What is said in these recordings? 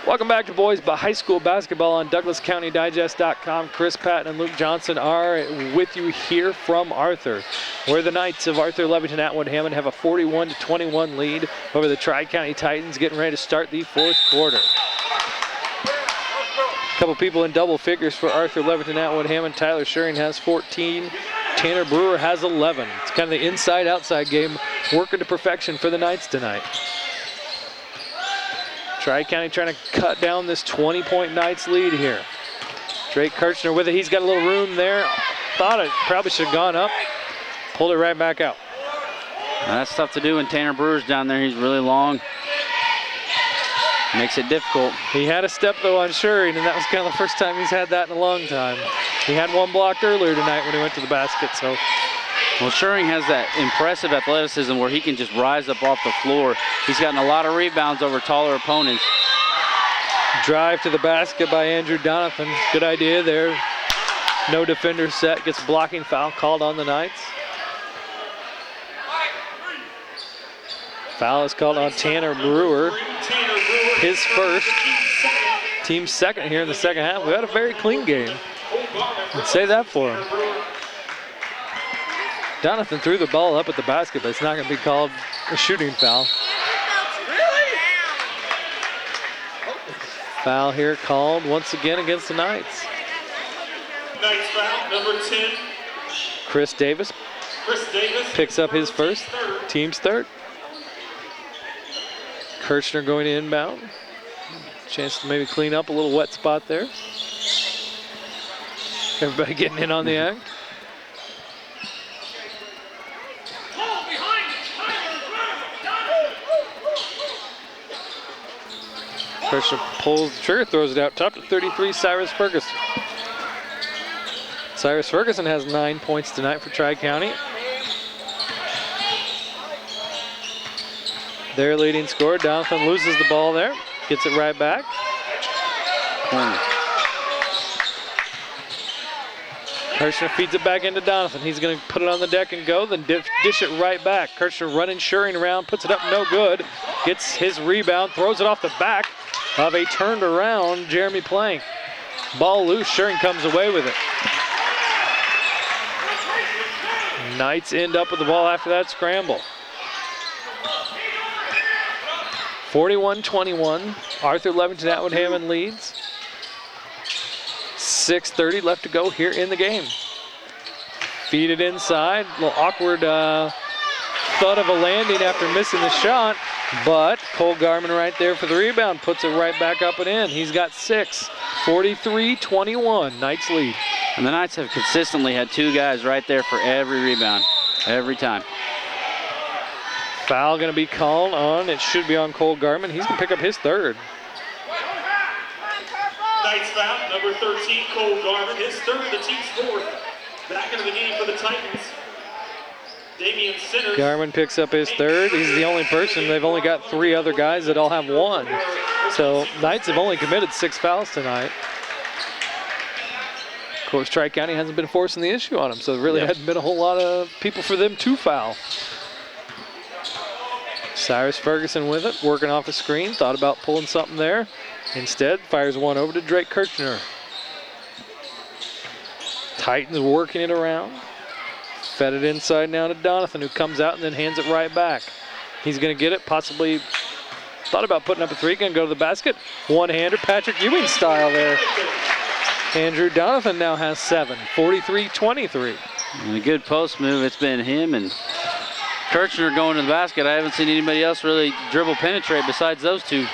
Welcome back to Boys High School Basketball on DouglasCountyDigest.com. Chris Patton and Luke Johnson are with you here from Arthur, where the Knights of Arthur, Lovington, Atwood, Hammond have a 41-21 lead over the Tri-County Titans, getting ready to start the fourth quarter. A couple people in double figures for Arthur, Lovington, Atwood, Hammond. Tyler Schuring has 14. Tanner Brewer has 11. It's kind of the inside-outside game working to perfection for the Knights tonight. Tri-County trying to cut down this 20-point Knights lead here. Drake Kirchner with it. He's got a little room there. Thought it probably should have gone up. Pulled it right back out. That's tough to do when Tanner Brewer's down there. He's really long. Makes it difficult. He had a step, though, on Schuring, and that was kind of the first time he's had that in a long time. He had one blocked earlier tonight when he went to the basket, so. Well, Schuring has that impressive athleticism where he can just rise up off the floor. He's gotten a lot of rebounds over taller opponents. Drive to the basket by Andrew Donathan. Good idea there. No defender set. Gets a blocking foul called on the Knights. Foul is called on Tanner Brewer. His first. Team second here in the second half. We had a very clean game. Let's say that for him. Donathan threw the ball up at the basket, but it's not going to be called a shooting foul. Foul here called once again against the Knights. Knights foul, number 10. Chris Davis picks up his first, team's third. Kirchner going to inbound. Chance to maybe clean up a little wet spot there. Everybody getting in on the act. Kirchner pulls the trigger, throws it out top to 33, Cyrus Ferguson. Cyrus Ferguson has 9 points tonight for Tri-County. Their leading scorer, Donathan, loses the ball there. Gets it right back. Kirchner feeds it back into Donathan. He's going to put it on the deck and go, then dish it right back. Kirchner running, Schuring around, puts it up, no good. Gets his rebound, throws it off the back of a turned around Jeremy Plank. Ball loose, Schuring comes away with it. Knights end up with the ball after that scramble. 41-21, Arthur Lovington Atwood Hammond leads. 6:30 left to go here in the game. Feed it inside, a little awkward thud of a landing after missing the shot, but Cole Garman right there for the rebound, puts it right back up and in. He's got 6, 43-21, Knights lead. And the Knights have consistently had two guys right there for every rebound, every time. Foul going to be called on, it should be on Cole Garman. He's going to pick up his third. Knights foul, number 13, Cole Garman, his third, the team's fourth. Back into the game for the Titans. Damian Sinners. Garman picks up his third. He's the only person. They've only got 3 other guys that all have 1. So Knights have only committed 6 fouls tonight. Of course, Tri-County hasn't been forcing the issue on them, so there really hadn't been a whole lot of people for them to foul. Cyrus Ferguson with it, working off a screen. Thought about pulling something there. Instead, fires one over to Drake Kirchner. Titans working it around. Fed it inside now to Donathan, who comes out and then hands it right back. He's going to get it, possibly thought about putting up a 3, going to go to the basket. One-hander, Patrick Ewing style there. Andrew Donathan now has 7, 43-23. And a good post move. It's been him and Kirchner going to the basket. I haven't seen anybody else really dribble penetrate besides those two.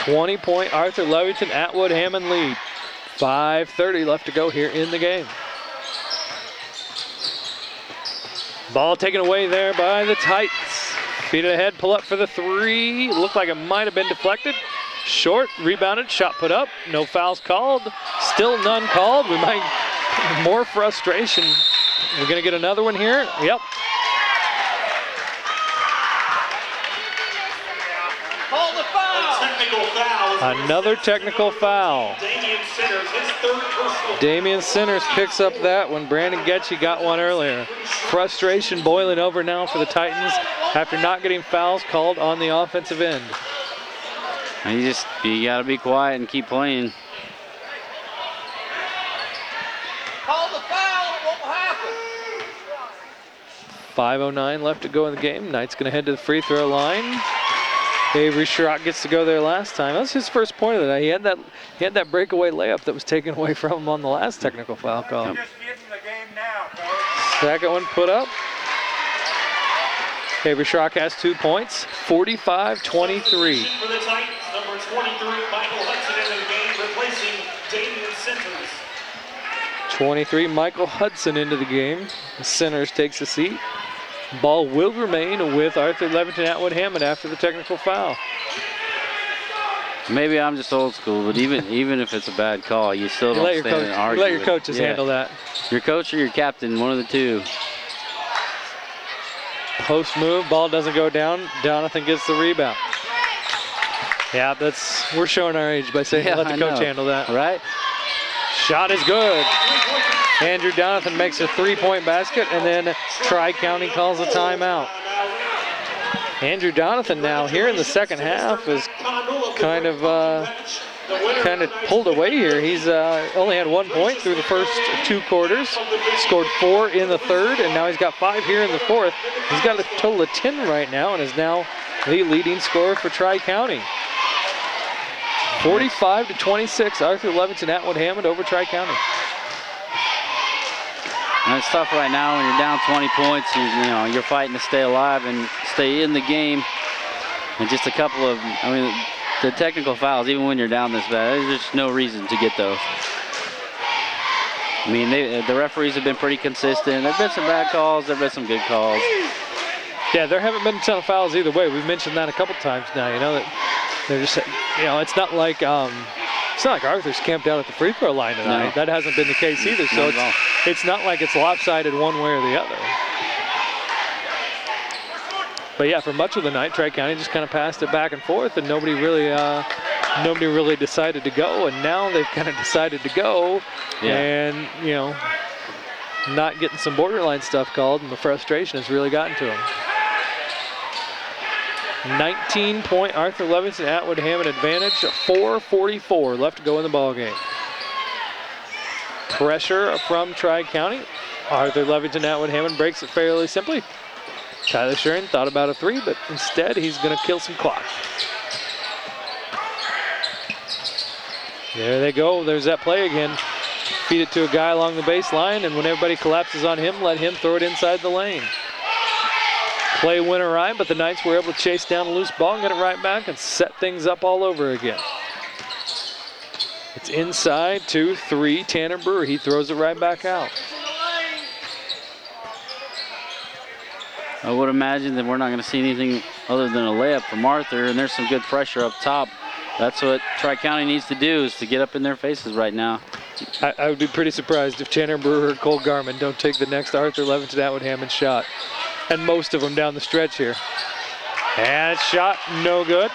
20-point Arthur Lovington Atwood Hammond lead. 5:30 left to go here in the game. Ball taken away there by the Titans. Feed it ahead, pull up for the 3. Looked like it might have been deflected. Short, rebounded, shot put up. No fouls called. Still none called. We might, more frustration. We're gonna get another one here. Yep. A technical foul. Another technical foul. Damian Sinners, his third personal. Damian Sinners picks up that when Brandon Getchie got one earlier. Frustration boiling over now for the Titans after not getting fouls called on the offensive end. And you got to be quiet and keep playing. Call the foul, it won't happen. 5:09 left to go in the game. Knight's going to head to the free throw line. Avery Schrock gets to go there last time. That was his first point of the night. He had that breakaway layup that was taken away from him on the last technical foul call. Just getting the game now, coach. Second one put up. Avery Schrock has 2 points, 45-23. For the Titans, number 23, Michael Hudson into the game, replacing Damian Sinners. 23, Michael Hudson into the game. Sinners takes a seat. Ball will remain with Arthur Lovington Atwood Hammond after the technical foul. Maybe I'm just old school, but even if it's a bad call, you still don't stand and argue. Let your coaches handle that. Your coach or your captain, one of the two. Post move, ball doesn't go down. Donathan gets the rebound. Yeah, we're showing our age by saying let the coach handle that. Right? Shot is good. Andrew Donathan makes a 3-point basket, and then Tri-County calls a timeout. Andrew Donathan now here in the second half is kind of pulled away here. He's only had 1 point through the first 2 quarters, scored 4 in the third, and now he's got 5 here in the fourth. He's got a total of 10 right now and is now the leading scorer for Tri-County. 45-26, Arthur Lovington Atwood Hammond over Tri-County. And it's tough right now when you're down 20 points. You're fighting to stay alive and stay in the game. And just a couple of, the technical fouls, even when you're down this bad, there's just no reason to get those. The referees have been pretty consistent. There've been some bad calls. There've been some good calls. Yeah, there haven't been a ton of fouls either way. We've mentioned that a couple times now. That they're just, it's not like Arthur's camped out at the free throw line tonight. No. That hasn't been the case either. So it's not like it's lopsided one way or the other. But yeah, for much of the night, Tri-County just kind of passed it back and forth, and nobody really decided to go. And now they've kind of decided to go, and not getting some borderline stuff called, and the frustration has really gotten to them. 19-point Arthur Lovington Atwood Hammond advantage. 4:44 left to go in the ball game. Pressure from Tri-County. Arthur Lovington Atwood Hammond breaks it fairly simply. Tyler Shuring thought about a 3, but instead he's going to kill some clock. There they go. There's that play again. Feed it to a guy along the baseline, and when everybody collapses on him, let him throw it inside the lane. Play went awry, but the Knights were able to chase down a loose ball and get it right back and set things up all over again. It's inside 2-3, Tanner Brewer. He throws it right back out. I would imagine that we're not going to see anything other than a layup from Arthur, and there's some good pressure up top. That's what Tri-County needs to do, is to get up in their faces right now. I would be pretty surprised if Tanner Brewer or Cole Garman don't take the next Arthur Lovington Atwood Hammond shot. And most of them down the stretch here. And shot, no good.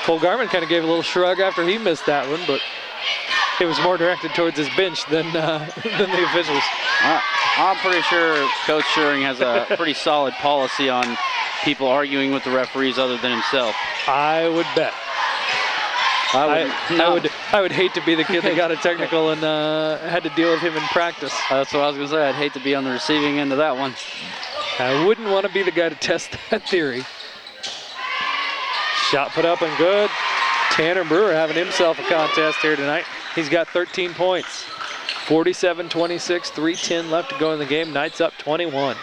Cole Garman kind of gave a little shrug after he missed that one, but it was more directed towards his bench than the officials. I'm pretty sure Coach Shuring has a pretty solid policy on people arguing with the referees other than himself. I would bet. I would hate to be the kid that got a technical and had to deal with him in practice. That's what I was going to say. I'd hate to be on the receiving end of that one. I wouldn't want to be the guy to test that theory. Shot put up and good. Tanner Brewer having himself a contest here tonight. He's got 13 points. 47-26, 3:10 left to go in the game. Knights up 21.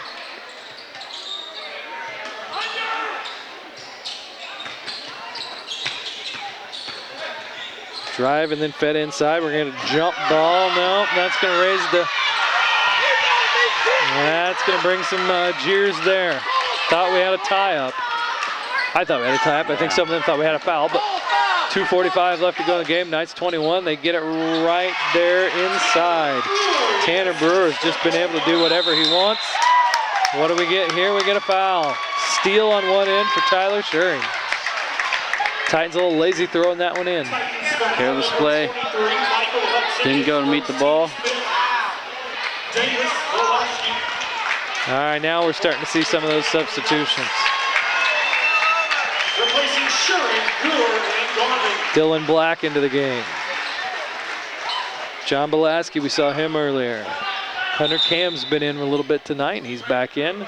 Drive and then fed inside. We're going to jump ball. No, that's going to raise the... That's going to bring some jeers there. Thought we had a tie-up. I thought we had a tie-up. I think some of them thought we had a foul, but 2:45 left to go in the game. Knights 21. They get it right there inside. Tanner Brewer has just been able to do whatever he wants. What do we get here? We get a foul. Steal on one end for Tyler Shuring. Titans a little lazy throwing that one in. Careless play. Didn't go to meet the ball. All right, now we're starting to see some of those substitutions. Replacing Sherry, Brewer, and Garvin. Dylan Black into the game. John Belaski, we saw him earlier. Hunter Cam's been in a little bit tonight, and he's back in.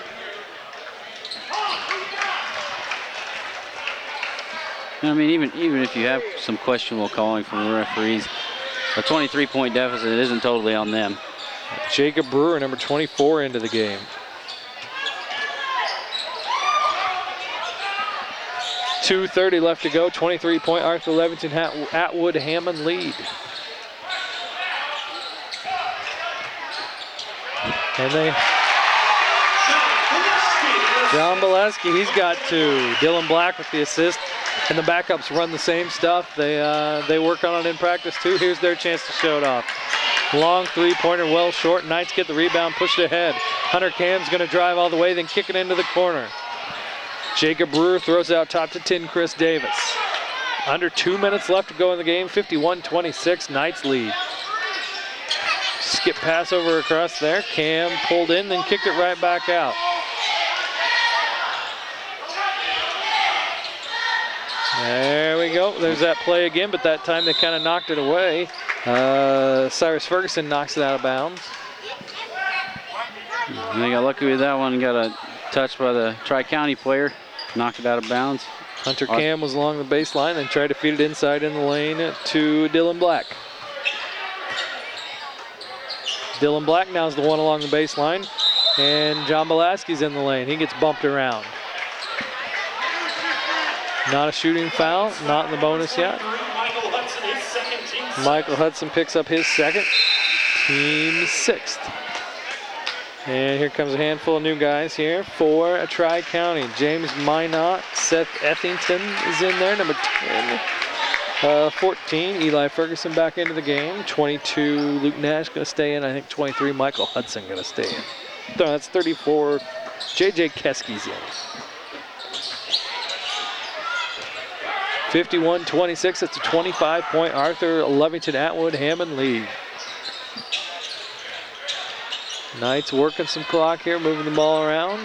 I mean, even if you have some questionable calling from the referees, a 23-point deficit isn't totally on them. Jacob Brewer, number 24, into the game. 2:30 left to go. 23-point Arthur Lovington Atwood Hammond lead. And John Belaski, he's got two. Dylan Black with the assist. And the backups run the same stuff. They work on it in practice too. Here's their chance to show it off. Long three-pointer, well short. Knights get the rebound, push it ahead. Hunter Cam's gonna drive all the way, then kick it into the corner. Jacob Brewer throws out top to 10, Chris Davis. Under 2 minutes left to go in the game, 51-26, Knights lead. Skip pass over across there. Cam pulled in, then kicked it right back out. There we go. There's that play again, but that time they kind of knocked it away. Cyrus Ferguson knocks it out of bounds. And they got lucky with that one. Got a touch by the Tri-County player. Knocked it out of bounds. Hunter Cam was along the baseline and tried to feed it inside in the lane to Dylan Black. Dylan Black now is the one along the baseline, and John Belaski's in the lane. He gets bumped around. Not a shooting foul, not in the bonus yet. Michael Hudson picks up his second, team sixth. And here comes a handful of new guys here for Tri-County. James Minot, Seth Ethington is in there, number 10. 14, Eli Ferguson back into the game. 22, Luke Nash gonna stay in. I think 23, Michael Hudson gonna stay in. No, that's 34, JJ Keski's in. 51-26, it's a 25-point Arthur Lovington Atwood Hammond lead. Knights working some clock here, moving the ball around.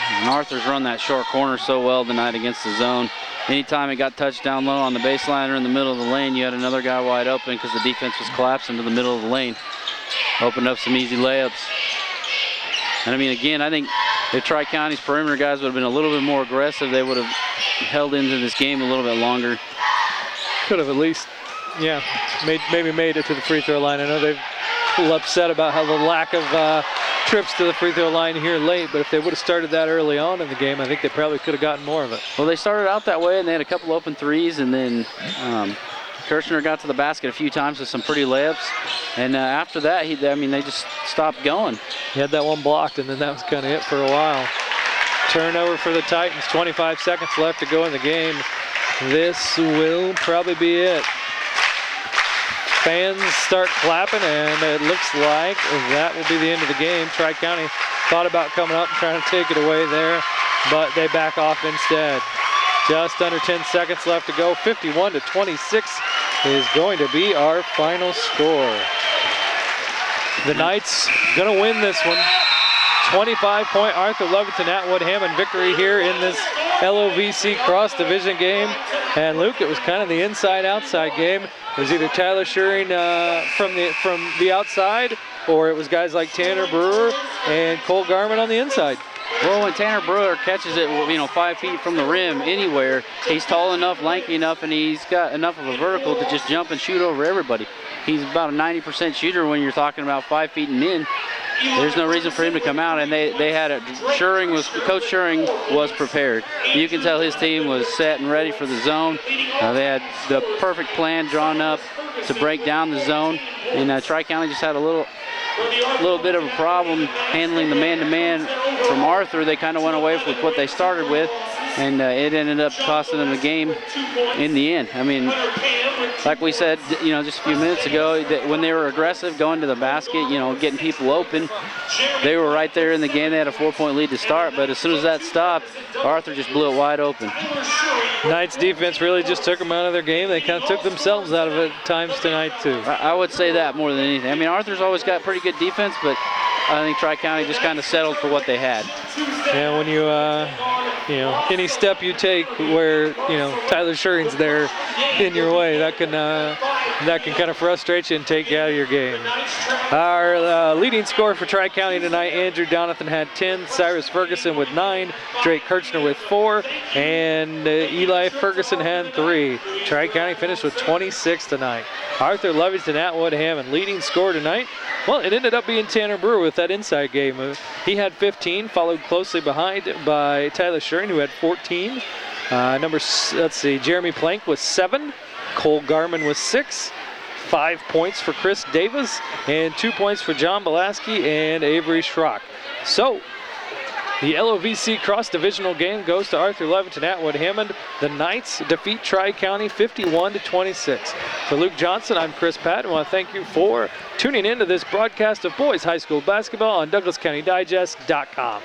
And Arthur's run that short corner so well tonight against the zone. Anytime it got touched down low on the baseline or in the middle of the lane, you had another guy wide open because the defense was collapsing to the middle of the lane. Opened up some easy layups. And I mean, again, I think if Tri-County's perimeter guys would have been a little bit more aggressive, they would have held into this game a little bit longer. Could have at least, yeah, maybe made it to the free throw line. I know they're a little upset about how the lack of trips to the free throw line here late, but if they would have started that early on in the game, I think they probably could have gotten more of it. Well, they started out that way, and they had a couple open threes, and then Kirshner got to the basket a few times with some pretty layups. And after that, they just stopped going. He had that one blocked, and then that was kind of it for a while. Turnover for the Titans, 25 seconds left to go in the game. This will probably be it. Fans start clapping, and it looks like that will be the end of the game. Tri-County thought about coming up and trying to take it away there, but they back off instead. Just under 10 seconds left to go. 51-26 is going to be our final score. The Knights gonna win this one. 25-point Arthur Lovington Atwood Hammond victory here in this LOVC cross division game. And Luke, it was kind of the inside-outside game. It was either Tyler Schuring from the outside, or it was guys like Tanner Brewer and Cole Garman on the inside. Well, when Tanner Brewer catches it, 5 feet from the rim anywhere, he's tall enough, lanky enough, and he's got enough of a vertical to just jump and shoot over everybody. He's about a 90% shooter when you're talking about 5 feet and in. There's no reason for him to come out, and they had it. Coach Schuring was prepared. You can tell his team was set and ready for the zone. They had the perfect plan drawn up to break down the zone, and Tri-County just had a little bit of a problem handling the man-to-man from Arthur, they kind of went away with what they started with, and it ended up costing them the game in the end. I mean, like we said, just a few minutes ago, that when they were aggressive, going to the basket, getting people open, they were right there in the game. They had a 4-point lead to start, but as soon as that stopped, Arthur just blew it wide open. Knight's defense really just took them out of their game. They kind of took themselves out of it at times tonight, too. I would say that more than anything. I mean, Arthur's always got pretty good defense, but I think Tri-County just kind of settled for what they had. Yeah, when you, any step you take where, Tyler Schuring's there in your way, that can kind of frustrate you and take you out of your game. Our leading scorer for Tri-County tonight, Andrew Donathan had 10, Cyrus Ferguson with 9, Drake Kirchner with 4, and Eli Ferguson had 3. Tri-County finished with 26 tonight. Arthur, Lovington, Atwood, Hammond. Leading scorer tonight, well, it ended up being Tanner Brewer with that inside game. He had 15, followed closely behind by Tyler Schuring, who had 14. Jeremy Plank with 7. Cole Garman with 6. 5 points for Chris Davis, and 2 points for John Belaski and Avery Schrock. So, the LOVC cross-divisional game goes to Arthur, Lovington, Atwood, Hammond. The Knights defeat Tri-County 51-26. For Luke Johnson, I'm Chris Patton. I want to thank you for tuning in to this broadcast of boys high school basketball on DouglasCountyDigest.com.